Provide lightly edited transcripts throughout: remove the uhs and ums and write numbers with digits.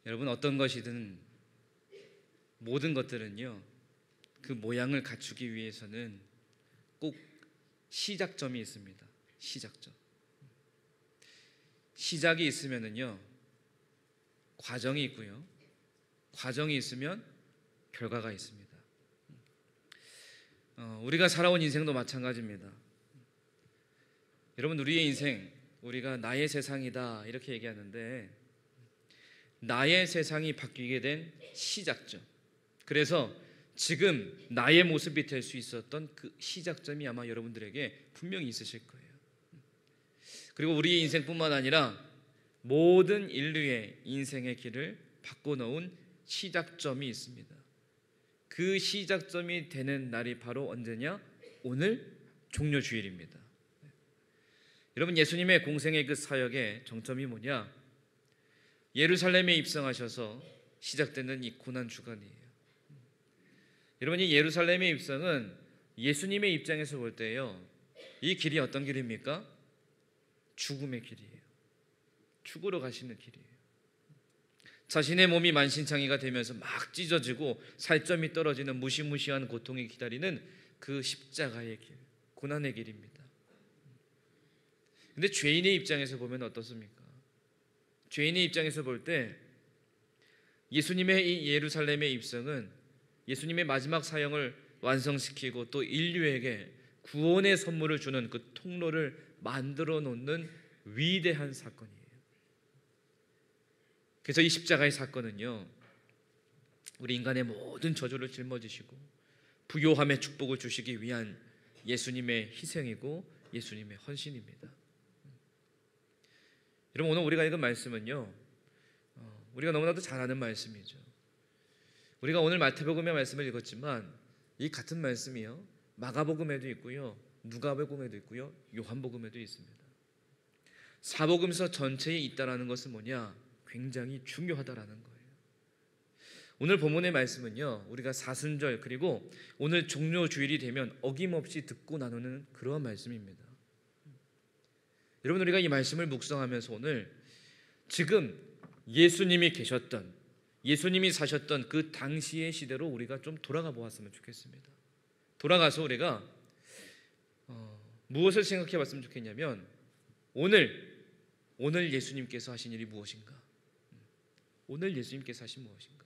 여러분, 어떤 것이든 모든 것들은요, 그 모양을 갖추기 위해서는 꼭 시작점이 있습니다. 시작점. 시작이 있으면은요, 과정이 있고요, 과정이 있으면 결과가 있습니다. 우리가 살아온 인생도 마찬가지입니다. 여러분, 우리의 인생, 우리가 나의 세상이다 이렇게 얘기하는데, 나의 세상이 바뀌게 된 시작점, 그래서 지금 나의 모습이 될 수 있었던 그 시작점이 아마 여러분들에게 분명히 있으실 거예요. 그리고 우리의 인생뿐만 아니라 모든 인류의 인생의 길을 바꿔놓은 시작점이 있습니다. 그 시작점이 되는 날이 바로 언제냐? 오늘 종려주일입니다. 여러분, 예수님의 공생의 그 사역의 정점이 뭐냐? 예루살렘에 입성하셔서 시작되는 이 고난주간이에요. 여러분, 이 예루살렘의 입성은 예수님의 입장에서 볼 때요, 이 길이 어떤 길입니까? 죽음의 길이에요. 죽으러 가시는 길이에요. 자신의 몸이 만신창이가 되면서 막 찢어지고 살점이 떨어지는 무시무시한 고통이 기다리는 그 십자가의 길, 고난의 길입니다. 근데 죄인의 입장에서 보면 어떻습니까? 죄인의 입장에서 볼 때 예수님의 이 예루살렘의 입성은 예수님의 마지막 사역을 완성시키고 또 인류에게 구원의 선물을 주는 그 통로를 만들어 놓는 위대한 사건이에요. 그래서 이 십자가의 사건은요, 우리 인간의 모든 저주를 짊어지시고 부요함의 축복을 주시기 위한 예수님의 희생이고 예수님의 헌신입니다. 여러분, 오늘 우리가 읽은 말씀은요, 우리가 너무나도 잘 아는 말씀이죠. 우리가 오늘 마태복음의 말씀을 읽었지만 이 같은 말씀이요, 마가복음에도 있고요, 누가복음에도 있고요, 요한복음에도 있습니다. 사복음서 전체에 있다라는 것은 뭐냐? 굉장히 중요하다라는 거예요. 오늘 본문의 말씀은요, 우리가 사순절 그리고 오늘 종료주일이 되면 어김없이 듣고 나누는 그런 말씀입니다. 여러분, 우리가 이 말씀을 묵상하면서 오늘 지금 예수님이 계셨던, 예수님이 사셨던 그 당시의 시대로 우리가 좀 돌아가 보았으면 좋겠습니다. 돌아가서 우리가 무엇을 생각해 봤으면 좋겠냐면, 오늘 예수님께서 하신 일이 무엇인가? 오늘 예수님께서 하신 무엇인가?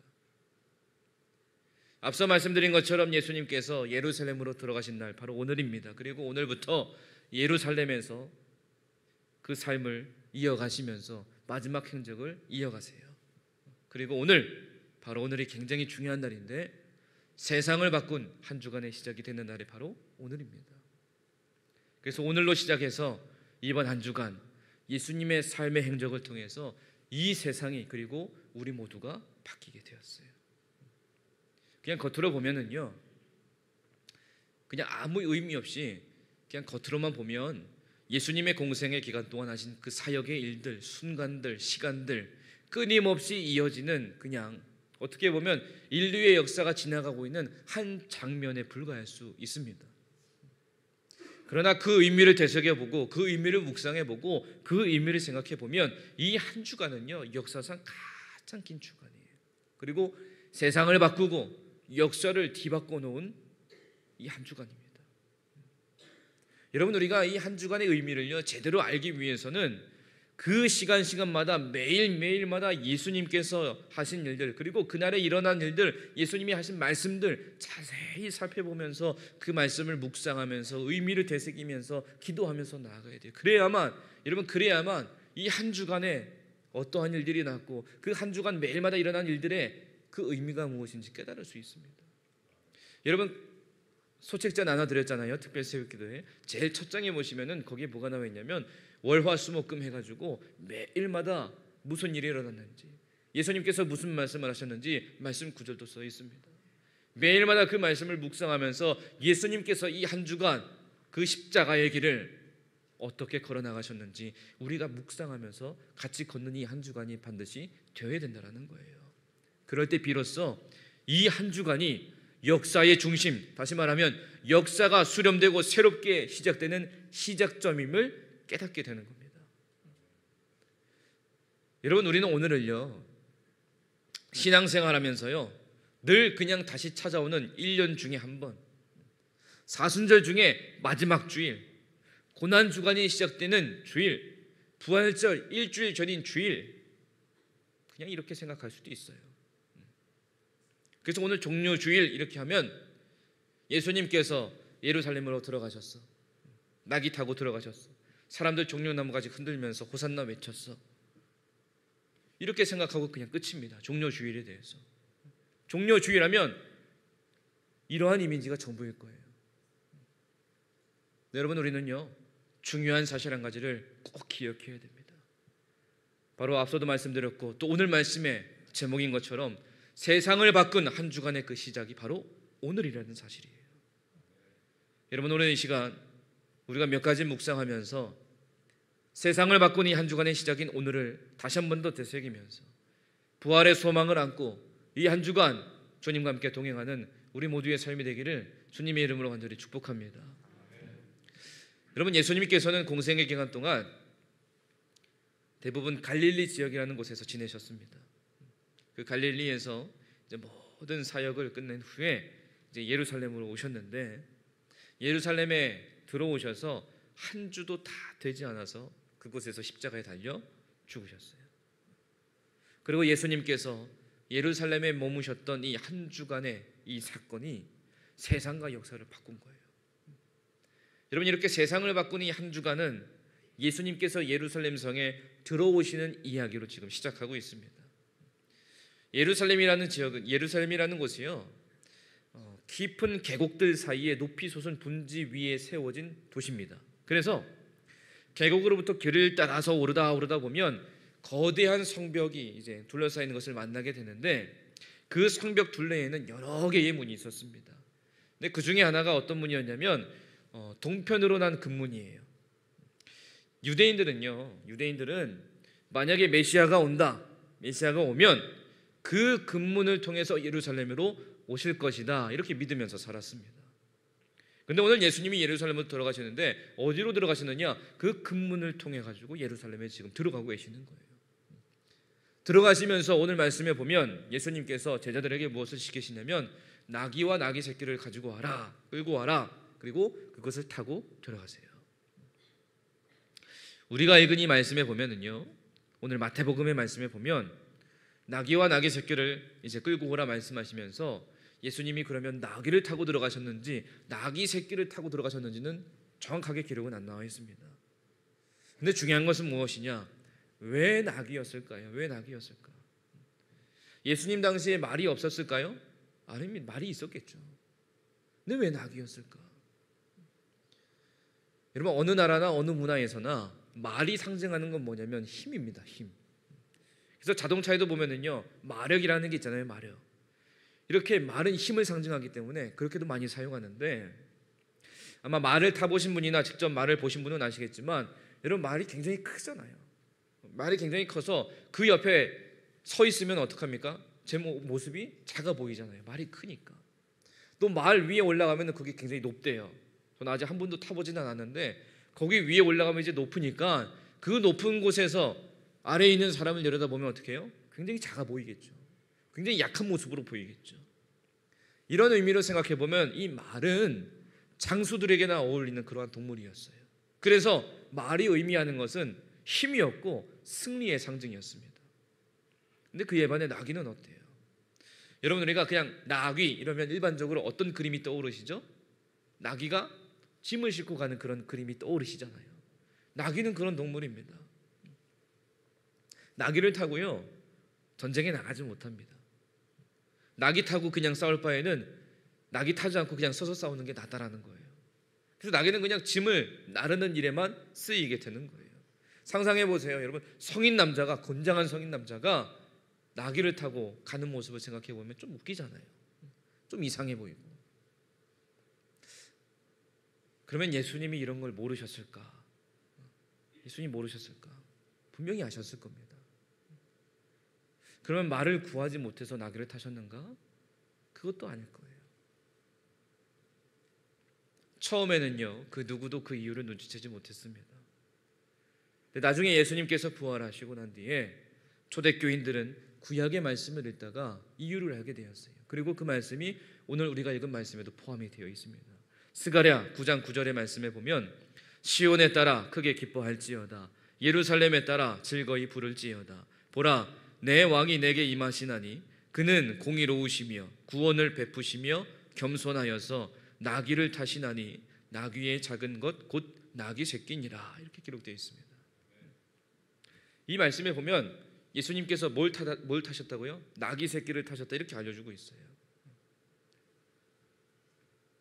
앞서 말씀드린 것처럼 예수님께서 예루살렘으로 들어가신 날 바로 오늘입니다. 그리고 오늘부터 예루살렘에서 그 삶을 이어가시면서 마지막 행적을 이어가세요. 그리고 바로 오늘이 굉장히 중요한 날인데, 세상을 바꾼 한 주간의 시작이 되는 날이 바로 오늘입니다. 그래서 오늘로 시작해서 이번 한 주간 예수님의 삶의 행적을 통해서 이 세상이, 그리고 우리 모두가 바뀌게 되었어요. 그냥 겉으로 보면은요, 그냥 아무 의미 없이 그냥 겉으로만 보면 예수님의 공생의 기간 동안 하신 그 사역의 일들, 순간들, 시간들 끊임없이 이어지는, 그냥 어떻게 보면 인류의 역사가 지나가고 있는 한 장면에 불과할 수 있습니다. 그러나 그 의미를 되새겨보고 그 의미를 묵상해보고 그 의미를 생각해보면 이 한 주간은요, 역사상 가장 긴 주간이에요. 그리고 세상을 바꾸고 역사를 뒤바꿔 놓은 이 한 주간입니다. 여러분, 우리가 이 한 주간의 의미를요 제대로 알기 위해서는 그 시간마다 매일매일마다 예수님께서 하신 일들, 그리고 그날에 일어난 일들, 예수님이 하신 말씀들 자세히 살펴보면서 그 말씀을 묵상하면서 의미를 되새기면서 기도하면서 나아가야 돼요. 그래야만 이 한 주간에 어떠한 일들이 났고 그 한 주간 매일마다 일어난 일들의 그 의미가 무엇인지 깨달을 수 있습니다. 여러분, 소책자 나눠드렸잖아요. 특별 새벽기도에 제일 첫 장에 보시면은 거기에 뭐가 나와 있냐면 월화수목금 해가지고 매일마다 무슨 일이 일어났는지, 예수님께서 무슨 말씀을 하셨는지 말씀 구절도 써 있습니다. 매일마다 그 말씀을 묵상하면서 예수님께서 이 한 주간 그 십자가의 길을 어떻게 걸어 나가셨는지 우리가 묵상하면서 같이 걷는 이 한 주간이 반드시 되어야 된다는 거예요. 그럴 때 비로소 이 한 주간이 역사의 중심, 다시 말하면 역사가 수렴되고 새롭게 시작되는 시작점임을 깨닫게 되는 겁니다. 여러분, 우리는 오늘을요 신앙생활하면서요, 늘 그냥 다시 찾아오는 1년 중에 한 번, 사순절 중에 마지막 주일, 고난 주간이 시작되는 주일, 부활절 일주일 전인 주일, 그냥 이렇게 생각할 수도 있어요. 그래서 오늘 종료 주일 이렇게 하면 예수님께서 예루살렘으로 들어가셨어. 낙이 타고 들어가셨어. 사람들 종려나무까지 흔들면서 호산나 외쳤어. 이렇게 생각하고 그냥 끝입니다. 종료 주일에 대해서. 종료 주일하면 이러한 이미지가 전부일 거예요. 네, 여러분, 우리는요, 중요한 사실 한 가지를 꼭 기억해야 됩니다. 바로 앞서도 말씀드렸고 또 오늘 말씀의 제목인 것처럼 세상을 바꾼 한 주간의 그 시작이 바로 오늘이라는 사실이에요. 여러분, 오늘 이 시간 우리가 몇 가지 묵상하면서 세상을 바꾼 이 한 주간의 시작인 오늘을 다시 한 번 더 되새기면서 부활의 소망을 안고 이 한 주간 주님과 함께 동행하는 우리 모두의 삶이 되기를 주님의 이름으로 간절히 축복합니다. 여러분, 예수님께서는 공생의 기간 동안 대부분 갈릴리 지역이라는 곳에서 지내셨습니다. 그 갈릴리에서 이제 모든 사역을 끝낸 후에 이제 예루살렘으로 오셨는데, 예루살렘에 들어오셔서 한 주도 다 되지 않아서 그곳에서 십자가에 달려 죽으셨어요. 그리고 예수님께서 예루살렘에 머무셨던 이 한 주간의 이 사건이 세상과 역사를 바꾼 거예요. 여러분, 이렇게 세상을 바꾼 이 한 주간은 예수님께서 예루살렘 성에 들어오시는 이야기로 지금 시작하고 있습니다. 예루살렘이라는 지역은, 예루살렘이라는 곳이요, 깊은 계곡들 사이에 높이 솟은 분지 위에 세워진 도시입니다. 그래서 계곡으로부터 길을 따라서 오르다 보면 거대한 성벽이 이제 둘러싸이는 것을 만나게 되는데, 그 성벽 둘레에는 여러 개의 문이 있었습니다. 근데 그 중에 하나가 어떤 문이었냐면 동편으로 난 금문이에요. 유대인들은 만약에 메시아가 오면 그 금문을 통해서 예루살렘으로 오실 것이다, 이렇게 믿으면서 살았습니다. 근데 오늘 예수님이 예루살렘으로 들어가시는데 어디로 들어가시느냐? 그 금문을 통해 가지고 예루살렘에 지금 들어가고 계시는 거예요. 들어가시면서 오늘 말씀에 보면 예수님께서 제자들에게 무엇을 시키시냐면 나귀와 나귀 새끼를 가지고 와라, 끌고 와라, 그리고 그것을 타고 들어가세요. 우리가 읽은 이 말씀에 보면은요, 오늘 마태복음의 말씀에 보면 나귀와 나귀 새끼를 이제 끌고 오라 말씀하시면서 예수님이 그러면 나귀를 타고 들어가셨는지 나귀 새끼를 타고 들어가셨는지는 정확하게 기록은 안 나와 있습니다. 근데 중요한 것은 무엇이냐? 왜 나귀였을까요? 왜 나귀였을까? 예수님 당시에 말이 없었을까요? 아닙니다. 말이 있었겠죠. 근데 왜 나귀였을까? 여러분, 어느 나라나 어느 문화에서나 말이 상징하는 건 뭐냐면 힘입니다. 힘. 그래서 자동차에도 보면은요, 마력이라는 게 있잖아요. 마력. 이렇게 말은 힘을 상징하기 때문에 그렇게도 많이 사용하는데, 아마 말을 타보신 분이나 직접 말을 보신 분은 아시겠지만 여러분, 말이 굉장히 크잖아요. 말이 굉장히 커서 그 옆에 서 있으면 어떡합니까? 제 모습이 작아 보이잖아요. 말이 크니까. 또 말 위에 올라가면 그게 굉장히 높대요. 저는 아직 한 번도 타보지는 않았는데 거기 위에 올라가면 이제 높으니까 그 높은 곳에서 아래에 있는 사람을 내려다보면 어떻게 해요? 굉장히 작아 보이겠죠. 굉장히 약한 모습으로 보이겠죠. 이런 의미로 생각해 보면 이 말은 장수들에게나 어울리는 그러한 동물이었어요. 그래서 말이 의미하는 것은 힘이었고 승리의 상징이었습니다. 근데 그에 반해 나귀는 어때요? 여러분, 우리가 그냥 나귀 이러면 일반적으로 어떤 그림이 떠오르시죠? 나귀가 짐을 싣고 가는 그런 그림이 떠오르시잖아요. 나귀는 그런 동물입니다. 나귀를 타고요, 전쟁에 나가지 못합니다. 나귀 타고 그냥 싸울 바에는 나귀 타지 않고 그냥 서서 싸우는 게 낫다라는 거예요. 그래서 나귀는 그냥 짐을 나르는 일에만 쓰이게 되는 거예요. 상상해 보세요, 여러분. 건장한 성인 남자가 나귀를 타고 가는 모습을 생각해 보면 좀 웃기잖아요. 좀 이상해 보이고. 그러면 예수님이 이런 걸 모르셨을까? 예수님 모르셨을까? 분명히 아셨을 겁니다. 그러면 말을 구하지 못해서 나귀를 타셨는가? 그것도 아닐 거예요. 처음에는요, 그 누구도 그 이유를 눈치채지 못했습니다. 근데 나중에 예수님께서 부활하시고 난 뒤에 초대교인들은 구약의 말씀을 읽다가 이유를 알게 되었어요. 그리고 그 말씀이 오늘 우리가 읽은 말씀에도 포함이 되어 있습니다. 스가랴 9장 9절의 말씀에 보면 시온에 따라 크게 기뻐할지어다 예루살렘에 따라 즐거이 부를지어다 보라 내 왕이 내게 임하시나니 그는 공의로우시며 구원을 베푸시며 겸손하여서 나귀를 타시나니 나귀의 작은 것 곧 나귀 새끼니라 이렇게 기록되어 있습니다. 이 말씀에 보면 예수님께서 뭘 타셨다고요? 나귀 새끼를 타셨다 이렇게 알려주고 있어요.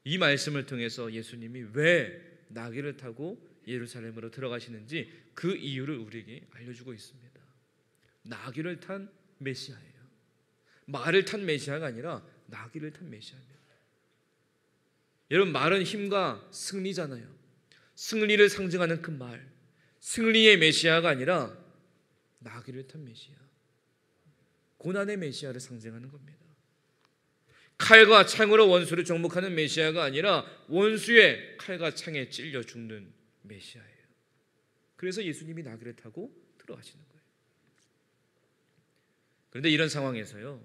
이 말씀을 통해서 예수님이 왜 나귀를 타고 예루살렘으로 들어가시는지 그 이유를 우리에게 알려주고 있습니다. 나귀를 탄 메시아예요. 말을 탄 메시아가 아니라 나귀를 탄 메시아입니다. 여러분 말은 힘과 승리잖아요. 승리를 상징하는 그 말, 승리의 메시아가 아니라 나귀를 탄 메시아, 고난의 메시아를 상징하는 겁니다. 칼과 창으로 원수를 정복하는 메시아가 아니라 원수의 칼과 창에 찔려 죽는 메시아예요. 그래서 예수님이 나귀를 타고 들어가시는 거예요. 그런데 이런 상황에서요,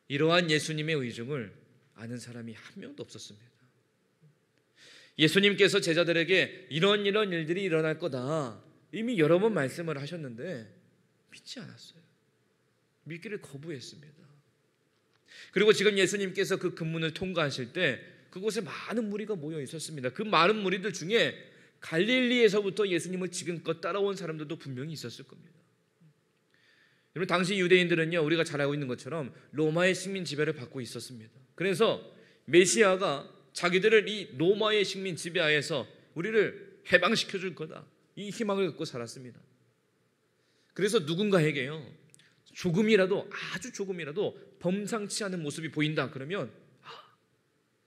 이러한 예수님의 의중을 아는 사람이 한 명도 없었습니다. 예수님께서 제자들에게 이런 일들이 일어날 거다 이미 여러 번 말씀을 하셨는데 믿지 않았어요. 믿기를 거부했습니다. 그리고 지금 예수님께서 그 금문을 통과하실 때 그곳에 많은 무리가 모여 있었습니다. 그 많은 무리들 중에 갈릴리에서부터 예수님을 지금껏 따라온 사람들도 분명히 있었을 겁니다. 여러분 당시 유대인들은요, 우리가 잘 알고 있는 것처럼 로마의 식민 지배를 받고 있었습니다. 그래서 메시아가 자기들을 이 로마의 식민 지배하에서 우리를 해방시켜 줄 거다 이 희망을 갖고 살았습니다. 그래서 누군가에게요, 조금이라도 아주 조금이라도 범상치 않은 모습이 보인다 그러면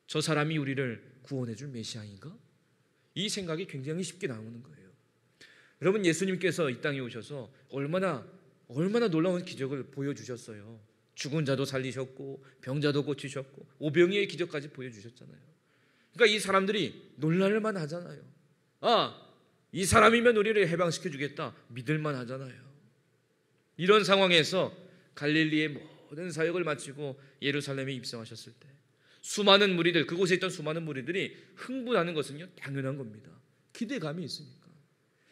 저 사람이 우리를 구원해 줄 메시아인가? 이 생각이 굉장히 쉽게 나오는 거예요. 여러분 예수님께서 이 땅에 오셔서 얼마나 놀라운 기적을 보여주셨어요. 죽은 자도 살리셨고 병자도 고치셨고 오병이의 기적까지 보여주셨잖아요. 그러니까 이 사람들이 놀랄만 하잖아요. 이 사람이면 우리를 해방시켜 주겠다 믿을만 하잖아요. 이런 상황에서 갈릴리의 모든 사역을 마치고 예루살렘에 입성하셨을 때 수많은 무리들, 그곳에 있던 수많은 무리들이 흥분하는 것은요 당연한 겁니다. 기대감이 있으니까.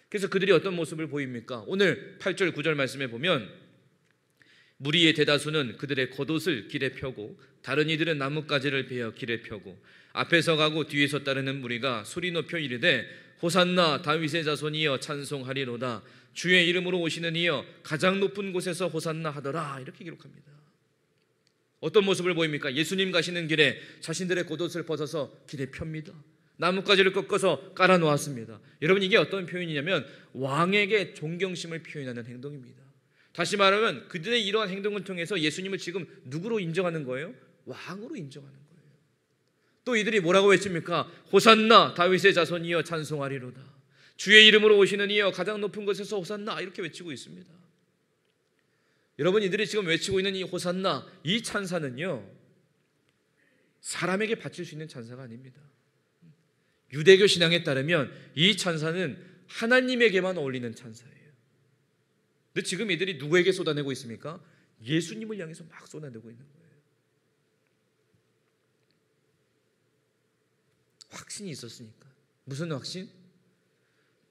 그래서 그들이 어떤 모습을 보입니까? 오늘 8절 9절 말씀에 보면 무리의 대다수는 그들의 겉옷을 길에 펴고 다른 이들은 나뭇가지를 베어 길에 펴고 앞에서 가고 뒤에서 따르는 무리가 소리 높여 이르되 호산나 다윗의 자손이여 찬송하리로다 주의 이름으로 오시는 이여 가장 높은 곳에서 호산나 하더라 이렇게 기록합니다. 어떤 모습을 보입니까? 예수님 가시는 길에 자신들의 겉옷을 벗어서 길에 펴니다. 나뭇가지를 꺾어서 깔아 놓았습니다. 여러분 이게 어떤 표현이냐면 왕에게 존경심을 표현하는 행동입니다. 다시 말하면 그들의 이러한 행동을 통해서 예수님을 지금 누구로 인정하는 거예요? 왕으로 인정하는 거예요. 또 이들이 뭐라고 외칩니까? 호산나 다윗의 자손이여 찬송하리로다 주의 이름으로 오시는 이여 가장 높은 곳에서 호산나 이렇게 외치고 있습니다. 여러분 이들이 지금 외치고 있는 이 호산나 이 찬사는요 사람에게 바칠 수 있는 찬사가 아닙니다. 유대교 신앙에 따르면 이 찬사는 하나님에게만 어울리는 찬사예요. 근데 지금 이들이 누구에게 쏟아내고 있습니까? 예수님을 향해서 막 쏟아내고 있는 거예요. 확신이 있었으니까. 무슨 확신?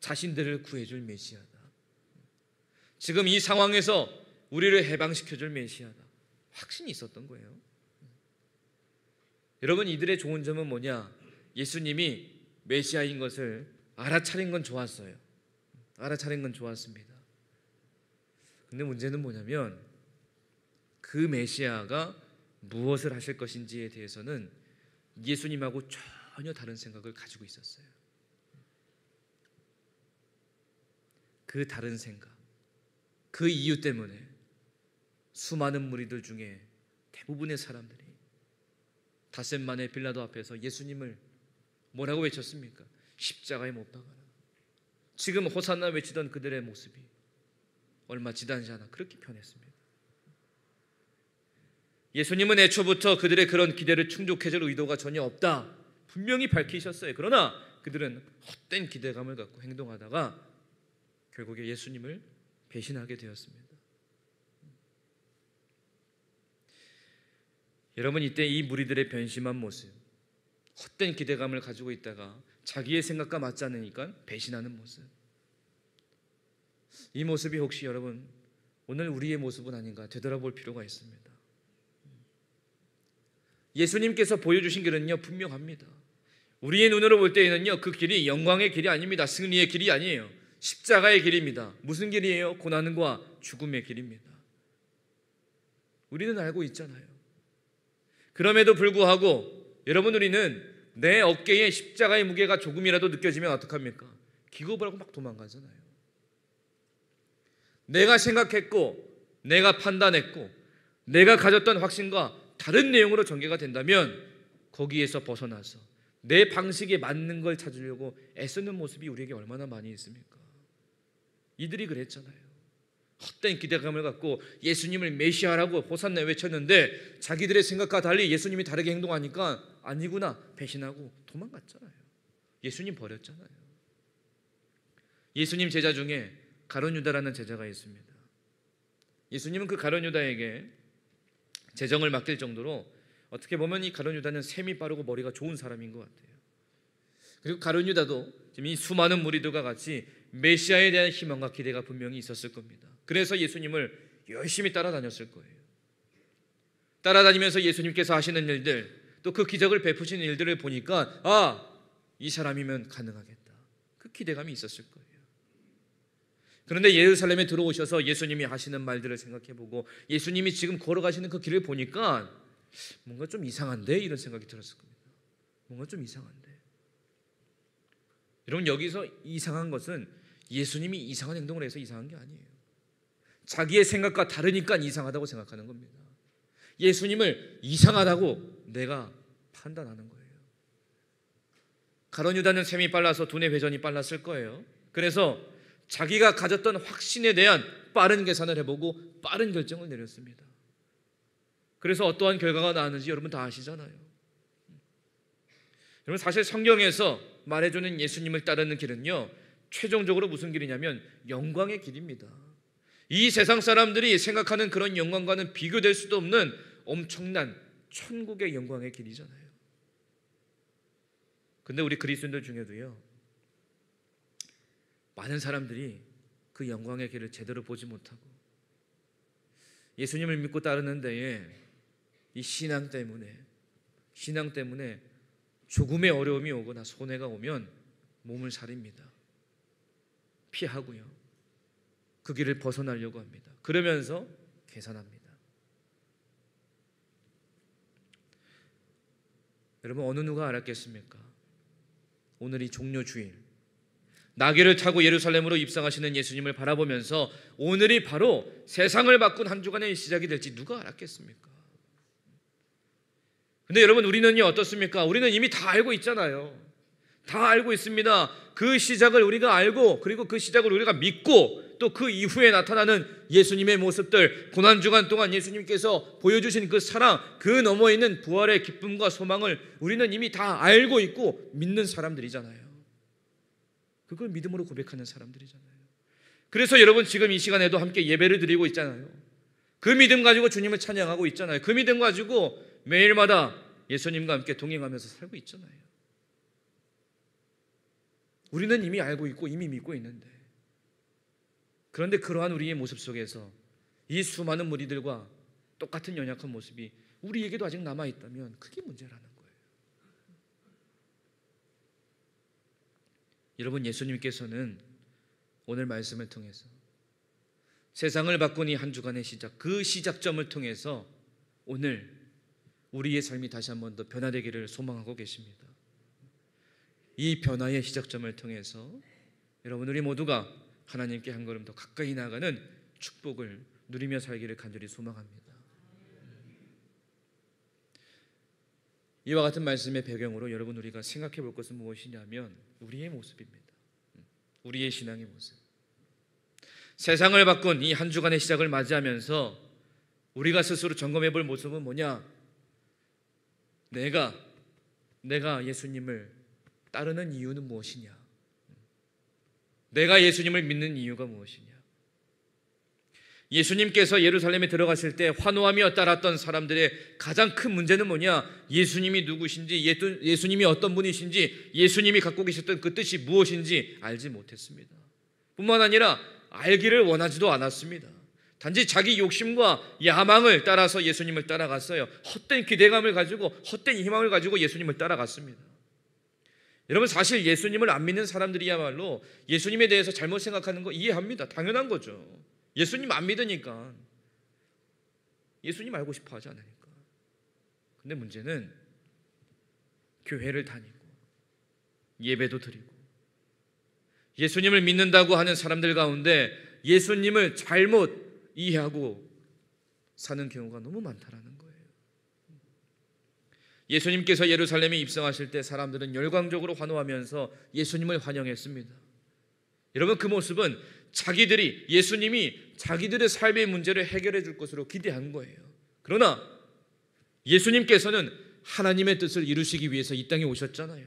자신들을 구해줄 메시아다. 지금 이 상황에서 우리를 해방시켜줄 메시아다. 확신이 있었던 거예요. 여러분 이들의 좋은 점은 뭐냐? 예수님이 메시아인 것을 알아차린 건 좋았어요. 알아차린 건 좋았습니다. 근데 문제는 뭐냐면 그 메시아가 무엇을 하실 것인지에 대해서는 예수님하고 전혀 다른 생각을 가지고 있었어요. 그 다른 생각, 그 이유 때문에 수많은 무리들 중에 대부분의 사람들이 닷새만에 빌라도 앞에서 예수님을 뭐라고 외쳤습니까? 십자가에 못 박아라. 지금 호산나 외치던 그들의 모습이 얼마 지나지 않아 그렇게 변했습니다. 예수님은 애초부터 그들의 그런 기대를 충족해줄 의도가 전혀 없다 분명히 밝히셨어요. 그러나 그들은 헛된 기대감을 갖고 행동하다가 결국에 예수님을 배신하게 되었습니다. 여러분, 이때 이 무리들의 변심한 모습, 헛된 기대감을 가지고 있다가 자기의 생각과 맞지 않으니까 배신하는 모습, 이 모습이 혹시 여러분 오늘 우리의 모습은 아닌가 되돌아볼 필요가 있습니다. 예수님께서 보여주신 길은요 분명합니다. 우리의 눈으로 볼 때에는요 그 길이 영광의 길이 아닙니다. 승리의 길이 아니에요. 십자가의 길입니다. 무슨 길이에요? 고난과 죽음의 길입니다. 우리는 알고 있잖아요. 그럼에도 불구하고 여러분, 우리는 내 어깨에 십자가의 무게가 조금이라도 느껴지면 어떡합니까? 기겁을 하고 막 도망가잖아요. 내가 생각했고 내가 판단했고 내가 가졌던 확신과 다른 내용으로 전개가 된다면 거기에서 벗어나서 내 방식에 맞는 걸 찾으려고 애쓰는 모습이 우리에게 얼마나 많이 있습니까? 이들이 그랬잖아요. 헛된 기대감을 갖고 예수님을 메시아라고 호산나 외쳤는데 자기들의 생각과 달리 예수님이 다르게 행동하니까 아니구나 배신하고 도망갔잖아요. 예수님 버렸잖아요. 예수님 제자 중에 가룟 유다라는 제자가 있습니다. 예수님은 그 가룟 유다에게 재정을 맡길 정도로 어떻게 보면 이 가룟 유다는 셈이 빠르고 머리가 좋은 사람인 것 같아요. 그리고 가룟 유다도 지금 이 수많은 무리들과 같이 메시아에 대한 희망과 기대가 분명히 있었을 겁니다. 그래서 예수님을 열심히 따라다녔을 거예요. 따라다니면서 예수님께서 하시는 일들, 또 그 기적을 베푸시는 일들을 보니까 이 사람이면 가능하겠다, 그 기대감이 있었을 거예요. 그런데 예루살렘에 들어오셔서 예수님이 하시는 말들을 생각해보고 예수님이 지금 걸어가시는 그 길을 보니까 뭔가 좀 이상한데, 이런 생각이 들었을 겁니다. 뭔가 좀 이상한데. 여러분, 여기서 이상한 것은 예수님이 이상한 행동을 해서 이상한 게 아니에요. 자기의 생각과 다르니까 이상하다고 생각하는 겁니다. 예수님을 이상하다고 내가 판단하는 거예요. 가룟 유다는 셈이 빨라서 두뇌 회전이 빨랐을 거예요. 그래서 자기가 가졌던 확신에 대한 빠른 계산을 해보고 빠른 결정을 내렸습니다. 그래서 어떠한 결과가 나왔는지 여러분 다 아시잖아요. 여러분, 사실 성경에서 말해주는 예수님을 따르는 길은요 최종적으로 무슨 길이냐면 영광의 길입니다. 이 세상 사람들이 생각하는 그런 영광과는 비교될 수도 없는 엄청난 천국의 영광의 길이잖아요. 근데 우리 그리스도인들 중에도요 많은 사람들이 그 영광의 길을 제대로 보지 못하고 예수님을 믿고 따르는 데에 이 신앙 때문에 조금의 어려움이 오거나 손해가 오면 몸을 사립니다. 피하고요, 그 길을 벗어나려고 합니다. 그러면서 계산합니다. 여러분, 어느 누가 알았겠습니까? 오늘이 종료주일, 나귀를 타고 예루살렘으로 입성하시는 예수님을 바라보면서 오늘이 바로 세상을 바꾼 한 주간의 시작이 될지 누가 알았겠습니까? 근데 여러분, 우리는요 어떻습니까? 우리는 이미 다 알고 있잖아요. 다 알고 있습니다. 그 시작을 우리가 알고, 그리고 그 시작을 우리가 믿고, 또 그 이후에 나타나는 예수님의 모습들, 고난주간 동안 예수님께서 보여주신 그 사랑, 그 너머에 있는 부활의 기쁨과 소망을 우리는 이미 다 알고 있고 믿는 사람들이잖아요. 그걸 믿음으로 고백하는 사람들이잖아요. 그래서 여러분, 지금 이 시간에도 함께 예배를 드리고 있잖아요. 그 믿음 가지고 주님을 찬양하고 있잖아요. 그 믿음 가지고 매일마다 예수님과 함께 동행하면서 살고 있잖아요. 우리는 이미 알고 있고 이미 믿고 있는데, 그런데 그러한 우리의 모습 속에서 이 수많은 무리들과 똑같은 연약한 모습이 우리에게도 아직 남아있다면 그게 문제라는 거예요. 여러분, 예수님께서는 오늘 말씀을 통해서 세상을 바꾼 이 한 주간의 시작, 그 시작점을 통해서 오늘 우리의 삶이 다시 한 번 더 변화되기를 소망하고 계십니다. 이 변화의 시작점을 통해서 여러분, 우리 모두가 하나님께 한 걸음 더 가까이 나아가는 축복을 누리며 살기를 간절히 소망합니다. 이와 같은 말씀의 배경으로 여러분, 우리가 생각해 볼 것은 무엇이냐면 우리의 모습입니다. 우리의 신앙의 모습. 세상을 바꾼 이 한 주간의 시작을 맞이하면서 우리가 스스로 점검해 볼 모습은 뭐냐? 내가 예수님을 따르는 이유는 무엇이냐? 내가 예수님을 믿는 이유가 무엇이냐? 예수님께서 예루살렘에 들어가실 때 환호하며 따랐던 사람들의 가장 큰 문제는 뭐냐? 예수님이 누구신지, 예수님이 어떤 분이신지, 예수님이 갖고 계셨던 그 뜻이 무엇인지 알지 못했습니다. 뿐만 아니라 알기를 원하지도 않았습니다. 단지 자기 욕심과 야망을 따라서 예수님을 따라갔어요. 헛된 기대감을 가지고, 헛된 희망을 가지고 예수님을 따라갔습니다. 여러분, 사실 예수님을 안 믿는 사람들이야말로 예수님에 대해서 잘못 생각하는 거 이해합니다. 당연한 거죠. 예수님 안 믿으니까, 예수님 알고 싶어 하지 않으니까. 근데 문제는 교회를 다니고 예배도 드리고 예수님을 믿는다고 하는 사람들 가운데 예수님을 잘못 이해하고 사는 경우가 너무 많다라는 거예요. 예수님께서 예루살렘에 입성하실 때 사람들은 열광적으로 환호하면서 예수님을 환영했습니다. 여러분, 그 모습은 자기들이, 예수님이 자기들의 삶의 문제를 해결해 줄 것으로 기대한 거예요. 그러나 예수님께서는 하나님의 뜻을 이루시기 위해서 이 땅에 오셨잖아요.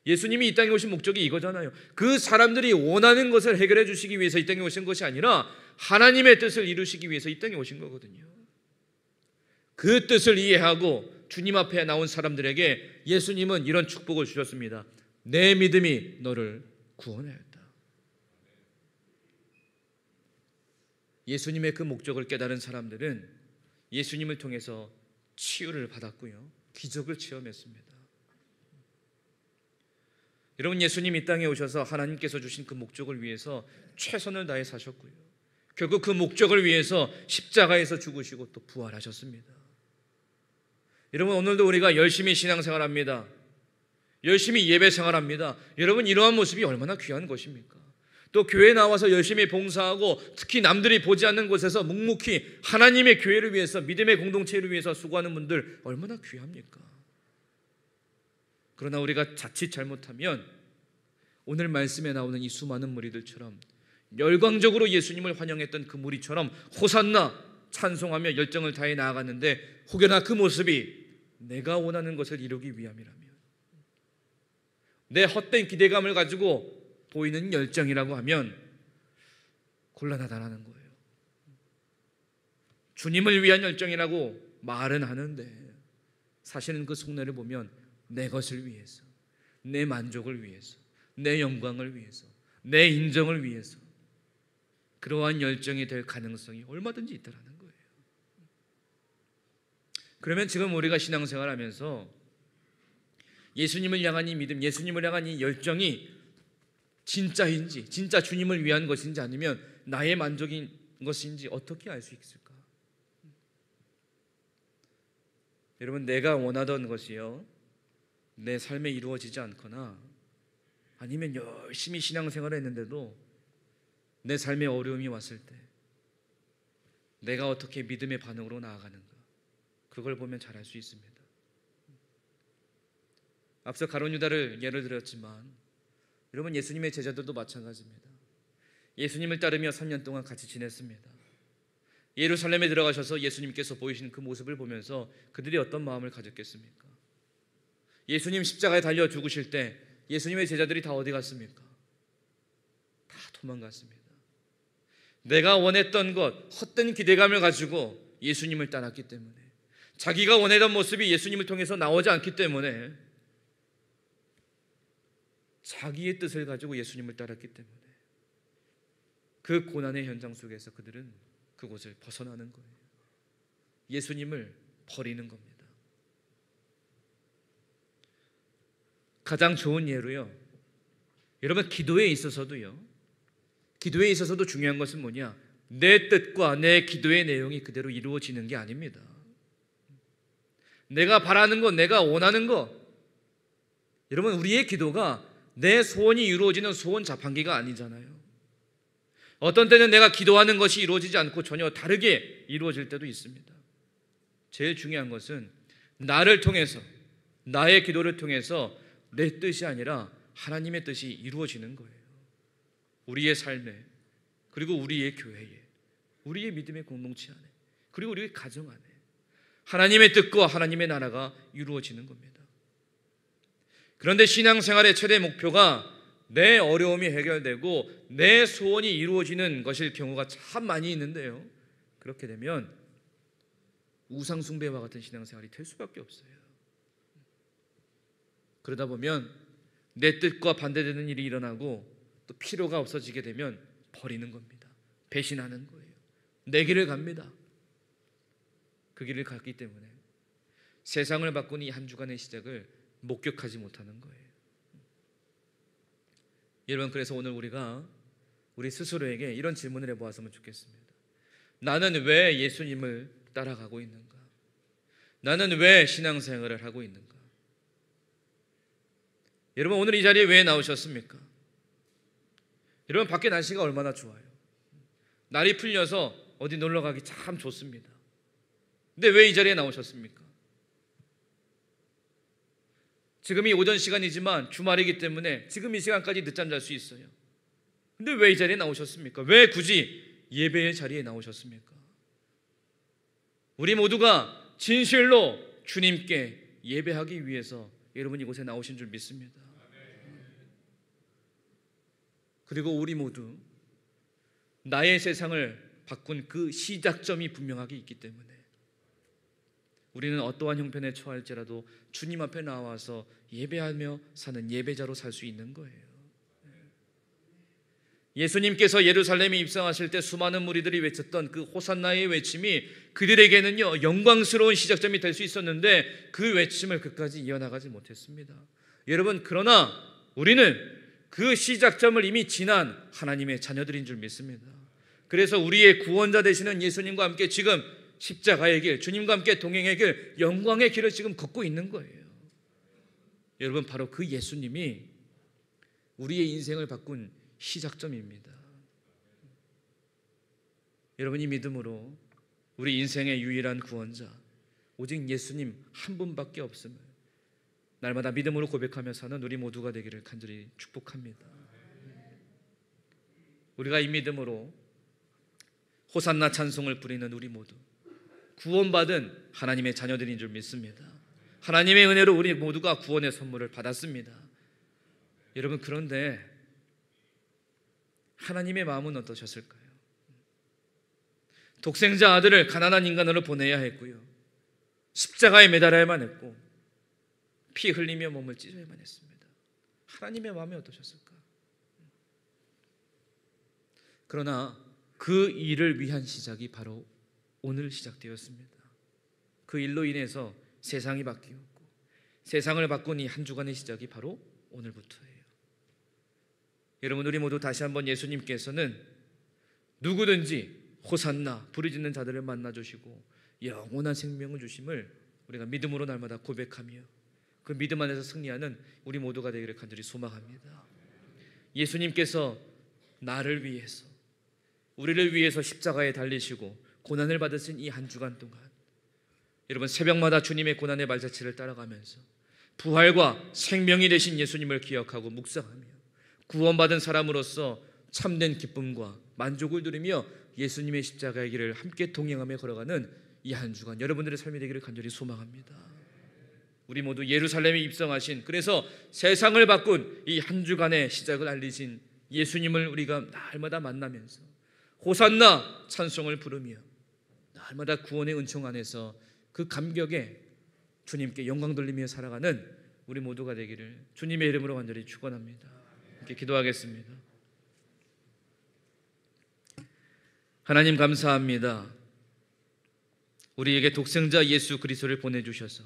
예수님이 이 땅에 오신 목적이 이거잖아요. 그 사람들이 원하는 것을 해결해 주시기 위해서 이 땅에 오신 것이 아니라 하나님의 뜻을 이루시기 위해서 이 땅에 오신 거거든요. 그 뜻을 이해하고 주님 앞에 나온 사람들에게 예수님은 이런 축복을 주셨습니다. 내 믿음이 너를 구원하였다. 예수님의 그 목적을 깨달은 사람들은 예수님을 통해서 치유를 받았고요, 기적을 체험했습니다. 여러분, 예수님 이 땅에 오셔서 하나님께서 주신 그 목적을 위해서 최선을 다해 사셨고요, 결국 그 목적을 위해서 십자가에서 죽으시고 또 부활하셨습니다. 여러분, 오늘도 우리가 열심히 신앙생활합니다. 열심히 예배생활합니다. 여러분, 이러한 모습이 얼마나 귀한 것입니까? 또 교회에 나와서 열심히 봉사하고 특히 남들이 보지 않는 곳에서 묵묵히 하나님의 교회를 위해서, 믿음의 공동체를 위해서 수고하는 분들 얼마나 귀합니까? 그러나 우리가 자칫 잘못하면 오늘 말씀에 나오는 이 수많은 무리들처럼 열광적으로 예수님을 환영했던 그 무리처럼 호산나 찬송하며 열정을 다해 나아갔는데 혹여나 그 모습이 내가 원하는 것을 이루기 위함이라면, 내 헛된 기대감을 가지고 보이는 열정이라고 하면 곤란하다라는 거예요. 주님을 위한 열정이라고 말은 하는데 사실은 그 속내를 보면 내 것을 위해서, 내 만족을 위해서, 내 영광을 위해서, 내 인정을 위해서 그러한 열정이 될 가능성이 얼마든지 있다라는 거예요. 그러면 지금 우리가 신앙생활하면서 예수님을 향한 이 믿음, 예수님을 향한 이 열정이 진짜인지, 진짜 주님을 위한 것인지 아니면 나의 만족인 것인지 어떻게 알 수 있을까? 여러분, 내가 원하던 것이요, 내 삶에 이루어지지 않거나 아니면 열심히 신앙생활을 했는데도 내 삶에 어려움이 왔을 때 내가 어떻게 믿음의 반응으로 나아가는가, 그걸 보면 잘 알 수 있습니다. 앞서 가룟 유다를 예를 들었지만 여러분, 예수님의 제자들도 마찬가지입니다. 예수님을 따르며 3년 동안 같이 지냈습니다. 예루살렘에 들어가셔서 예수님께서 보이시는 그 모습을 보면서 그들이 어떤 마음을 가졌겠습니까? 예수님 십자가에 달려 죽으실 때 예수님의 제자들이 다 어디 갔습니까? 다 도망갔습니다. 내가 원했던 것, 헛된 기대감을 가지고 예수님을 따랐기 때문에, 자기가 원했던 모습이 예수님을 통해서 나오지 않기 때문에, 자기의 뜻을 가지고 예수님을 따랐기 때문에 그 고난의 현장 속에서 그들은 그곳을 벗어나는 거예요. 예수님을 버리는 겁니다. 가장 좋은 예로요, 여러분, 기도에 있어서도요, 기도에 있어서도 중요한 것은 뭐냐? 내 뜻과 내 기도의 내용이 그대로 이루어지는 게 아닙니다. 내가 바라는 것, 내가 원하는 것, 여러분, 우리의 기도가 내 소원이 이루어지는 소원 자판기가 아니잖아요. 어떤 때는 내가 기도하는 것이 이루어지지 않고 전혀 다르게 이루어질 때도 있습니다. 제일 중요한 것은 나를 통해서, 나의 기도를 통해서 내 뜻이 아니라 하나님의 뜻이 이루어지는 거예요. 우리의 삶에, 그리고 우리의 교회에, 우리의 믿음의 공동체 안에, 그리고 우리의 가정 안에 하나님의 뜻과 하나님의 나라가 이루어지는 겁니다. 그런데 신앙생활의 최대 목표가 내 어려움이 해결되고 내 소원이 이루어지는 것일 경우가 참 많이 있는데요, 그렇게 되면 우상 숭배와 같은 신앙생활이 될 수밖에 없어요. 그러다 보면 내 뜻과 반대되는 일이 일어나고 또 필요가 없어지게 되면 버리는 겁니다. 배신하는 거예요. 내 길을 갑니다. 그 길을 갔기 때문에 세상을 바꾼 이 한 주간의 시작을 목격하지 못하는 거예요. 여러분, 그래서 오늘 우리가 우리 스스로에게 이런 질문을 해보았으면 좋겠습니다. 나는 왜 예수님을 따라가고 있는가? 나는 왜 신앙생활을 하고 있는가? 여러분, 오늘 이 자리에 왜 나오셨습니까? 여러분, 밖에 날씨가 얼마나 좋아요. 날이 풀려서 어디 놀러 가기 참 좋습니다. 근데 왜 이 자리에 나오셨습니까? 지금이 오전 시간이지만 주말이기 때문에 지금 이 시간까지 늦잠 잘 수 있어요. 근데 왜 이 자리에 나오셨습니까? 왜 굳이 예배의 자리에 나오셨습니까? 우리 모두가 진실로 주님께 예배하기 위해서 여러분 이곳에 나오신 줄 믿습니다. 그리고 우리 모두 나의 세상을 바꾼 그 시작점이 분명하게 있기 때문에 우리는 어떠한 형편에 처할지라도 주님 앞에 나와서 예배하며 사는 예배자로 살 수 있는 거예요. 예수님께서 예루살렘에 입성하실 때 수많은 무리들이 외쳤던 그 호산나의 외침이 그들에게는요 영광스러운 시작점이 될 수 있었는데 그 외침을 끝까지 이어나가지 못했습니다. 여러분, 그러나 우리는 그 시작점을 이미 지난 하나님의 자녀들인 줄 믿습니다. 그래서 우리의 구원자 되시는 예수님과 함께 지금 십자가의 길, 주님과 함께 동행의 길, 영광의 길을 지금 걷고 있는 거예요. 여러분, 바로 그 예수님이 우리의 인생을 바꾼 시작점입니다. 여러분이 믿음으로 우리 인생의 유일한 구원자 오직 예수님 한 분밖에 없음을 날마다 믿음으로 고백하며 사는 우리 모두가 되기를 간절히 축복합니다. 우리가 이 믿음으로 호산나 찬송을 부리는 우리 모두 구원받은 하나님의 자녀들인 줄 믿습니다. 하나님의 은혜로 우리 모두가 구원의 선물을 받았습니다. 여러분, 그런데 하나님의 마음은 어떠셨을까요? 독생자 아들을 가난한 인간으로 보내야 했고요, 십자가에 매달아야만 했고 피 흘리며 몸을 찢어야만 했습니다. 하나님의 마음이 어떠셨을까? 그러나 그 일을 위한 시작이 바로 오늘 시작되었습니다. 그 일로 인해서 세상이 바뀌었고 세상을 바꾼 이 한 주간의 시작이 바로 오늘부터예요. 여러분, 우리 모두 다시 한번 예수님께서는 누구든지 호산나 부르짖는 자들을 만나주시고 영원한 생명을 주심을 우리가 믿음으로 날마다 고백하며 그 믿음 안에서 승리하는 우리 모두가 되기를 간절히 소망합니다. 예수님께서 나를 위해서, 우리를 위해서 십자가에 달리시고 고난을 받으신 이 한 주간 동안 여러분, 새벽마다 주님의 고난의 발자취를 따라가면서 부활과 생명이 되신 예수님을 기억하고 묵상하며 구원받은 사람으로서 참된 기쁨과 만족을 누리며 예수님의 십자가의 길을 함께 동행하며 걸어가는 이 한 주간 여러분들의 삶이 되기를 간절히 소망합니다. 우리 모두 예루살렘에 입성하신, 그래서 세상을 바꾼 이 한 주간의 시작을 알리신 예수님을 우리가 날마다 만나면서 호산나 찬송을 부르며 날마다 구원의 은총 안에서 그 감격에 주님께 영광 돌리며 살아가는 우리 모두가 되기를 주님의 이름으로 간절히 축원합니다. 함께 기도하겠습니다. 하나님, 감사합니다. 우리에게 독생자 예수 그리스도를 보내주셔서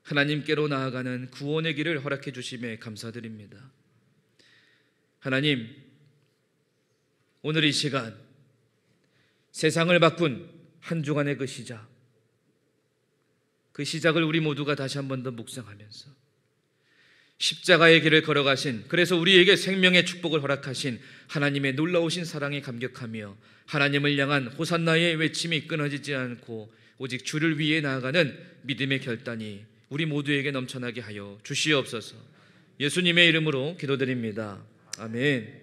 하나님께로 나아가는 구원의 길을 허락해 주심에 감사드립니다. 하나님, 오늘 이 시간 세상을 바꾼 한 주간의 그 시작을 우리 모두가 다시 한 번 더 묵상하면서 십자가의 길을 걸어가신, 그래서 우리에게 생명의 축복을 허락하신 하나님의 놀라우신 사랑에 감격하며 하나님을 향한 호산나의 외침이 끊어지지 않고 오직 주를 위해 나아가는 믿음의 결단이 우리 모두에게 넘쳐나게 하여 주시옵소서. 예수님의 이름으로 기도드립니다. 아멘.